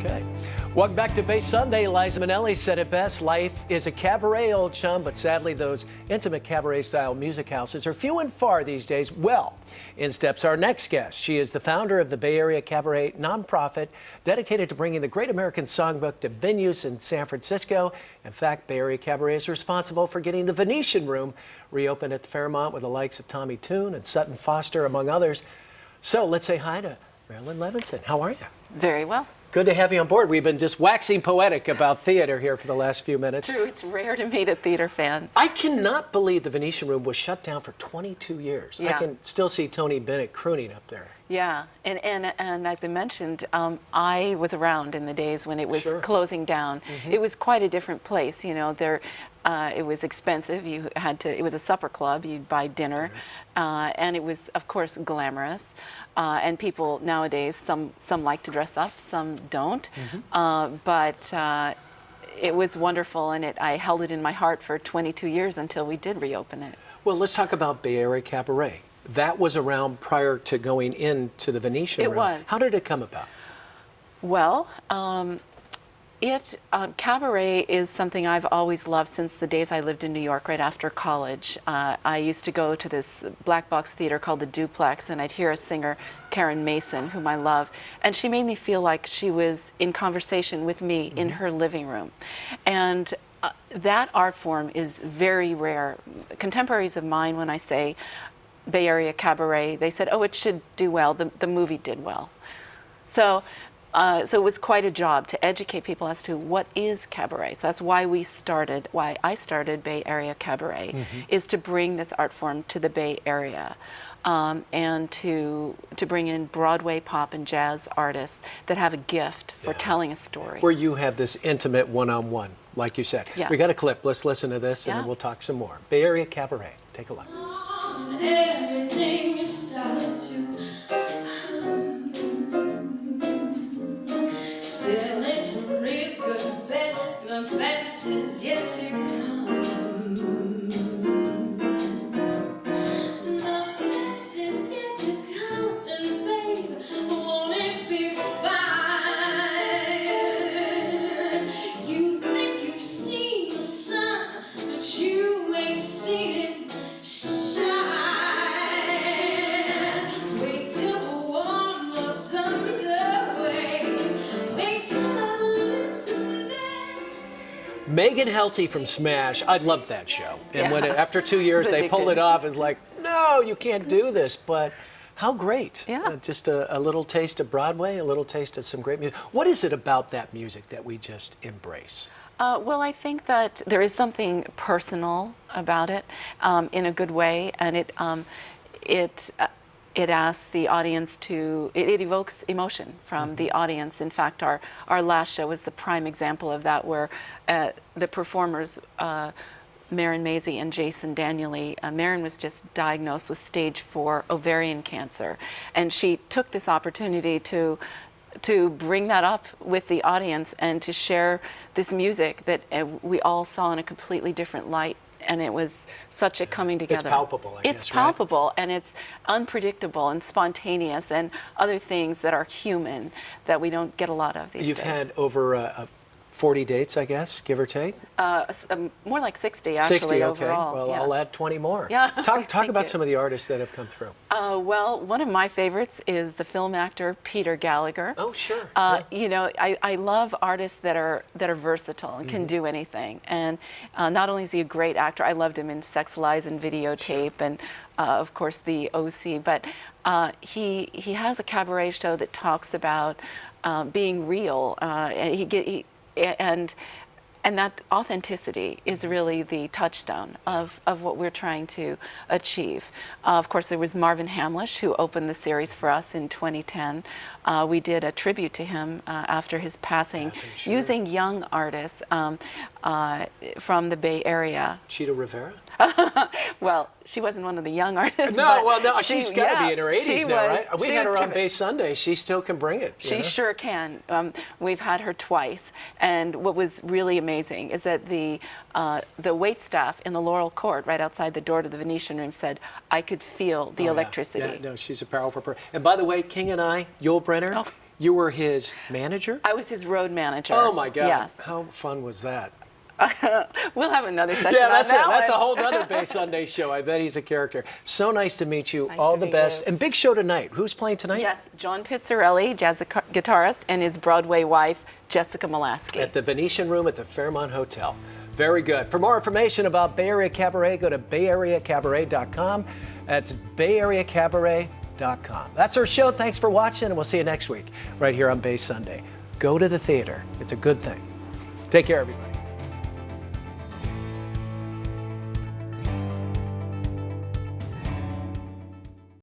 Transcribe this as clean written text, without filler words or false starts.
Okay. Welcome back to Bay Sunday. Liza Minnelli said it best. Life is a cabaret, old chum, but sadly those intimate cabaret-style music houses are few and far these days. Well, in steps our next guest. She is the founder of the Bay Area Cabaret nonprofit dedicated to bringing the great American songbook to venues in San Francisco. In fact, Bay Area Cabaret is responsible for getting the Venetian Room reopened at the Fairmont with the likes of Tommy Tune and Sutton Foster, among others. So let's say hi to Marilyn Levinson. How are you? Very well. Good to have you on board. We've been just waxing poetic about theater here for the last few minutes. True, it's rare to meet a theater fan. I cannot believe the Venetian Room was shut down for 22 years. Yeah. I can still see Tony Bennett crooning up there. Yeah, and as I mentioned, I was around in the days when it was closing down. It was quite a different place, you know. It was expensive. It was a supper club. You'd buy dinner, and it was, of course, glamorous. And people nowadays, some like to dress up, some don't. But it was wonderful, and I held it in my heart for 22 years until we did reopen it. Well, let's talk about Bay Area Cabaret. That was around prior to going into the Venetian Room. It was. How did it come about? Well, cabaret is something I've always loved since the days I lived in New York right after college. I used to go to this black box theater called the Duplex, and I'd hear a singer, Karen Mason, whom I love, and she made me feel like she was in conversation with me in her living room. And that art form is very rare. Contemporaries of mine, when I say Bay Area Cabaret, they said, oh, it should do well. The movie did well. So it was quite a job to educate people as to what is cabaret. So that's why I started Bay Area Cabaret, is to bring this art form to the Bay Area, and to bring in Broadway pop and jazz artists that have a gift for telling a story. Where you have this intimate one-on-one, like you said. Yes. We got a clip. Let's listen to this, and then we'll talk some more. Bay Area Cabaret. Take a look. Everything started to still it's a real good bet. The best is yet to come. The best is yet to come, and babe, won't it be fine? You think you've seen the sun, but you ain't seen it shine. Wait till the warm love's underway. Wait till the lips are made. Megan Helty from Smash, I loved that show. And when after 2 years they pulled it off, it's like, no, you can't do this. But how great. Yeah. Just a little taste of Broadway, a little taste of some great music. What is it about that music that we just embrace? Well, I think that there is something personal about it, in a good way, and it asks the audience to, it evokes emotion from the audience. In fact, our last show was the prime example of that, where the performers, Marin Maisie and Jason Daniely, Marin was just diagnosed with stage 4 ovarian cancer, and she took this opportunity to bring that up with the audience and to share this music that we all saw in a completely different light. And it was such a coming together. It's palpable, I guess, It's palpable, right? And it's unpredictable and spontaneous and other things that are human that we don't get a lot of these days. You've had over 40 dates, I guess, give or take? More like 60, actually, 60, okay. overall. Well, yes. I'll add 20 more. Yeah. Talk about some of the artists that have come through. Well, one of my favorites is the film actor Peter Gallagher. Oh, sure. You know, I love artists that are versatile and can do anything. And not only is he a great actor, I loved him in Sex, Lies, and Videotape, and of course the OC. But he has a cabaret show that talks about being real. And that authenticity is really the touchstone of what we're trying to achieve. Of course, there was Marvin Hamlisch, who opened the series for us in 2010. We did a tribute to him after his passing, using young artists from the Bay Area. Cheetah Rivera? Well, she wasn't one of the young artists. No, she's got to be in her 80s now, right? We had her on Bay Sunday. She still can bring it. She sure can. We've had her twice, and what was really amazing is that the wait staff in the Laurel Court, right outside the door to the Venetian Room, said, "I could feel the electricity." Yeah, no, she's a powerful person. And by the way, King and I, Yul Brynner, You were his manager? I was his road manager. Oh my God. Yes. How fun was that? We'll have another session Yeah, on that's that it. That's a one. whole other Bay Sunday show. I bet he's a character. So nice to meet you. Nice All to the meet best. you. And big show tonight. Who's playing tonight? Yes, John Pizzarelli, jazz guitarist, and his Broadway wife, Jessica Molaski. At the Venetian Room at the Fairmont Hotel. Very good. For more information about Bay Area Cabaret, go to bayareacabaret.com. That's bayareacabaret.com. That's our show. Thanks for watching, and we'll see you next week right here on Bay Sunday. Go to the theater. It's a good thing. Take care, everybody.